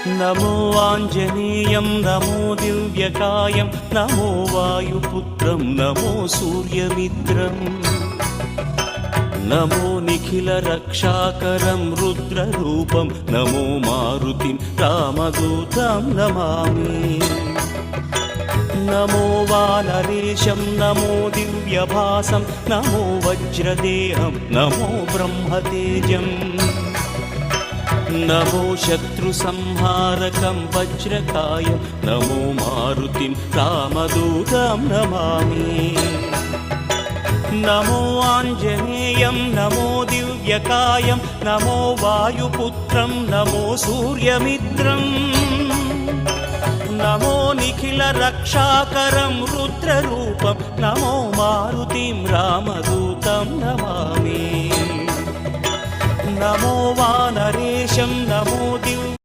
नमो आञ्जनेयं नमो दिव्यकायं नमो वायुपुत्रं नमो सूर्यमित्रम् नमो निखिलरक्षाकरं रुद्ररूपं नमो मारुतिं रामदूतं Namami नमो वानरेशं नमो दिव्यभासं नमो वज्रदेहं नमो ब्रह्मतेजम् नमो शत्रुसंहारकं वज्रकायं नमो मारुतिं रामदूतं Namami नमो आञ्जनेयं नमो दिव्यकायं नमो वायुपुत्रं नमो सूर्यमित्रम् नमो निखिलरक्षाकरं रुद्ररूपं नमो मारुतिं रामदूतं Namami नमो वानरेशं नमो Divya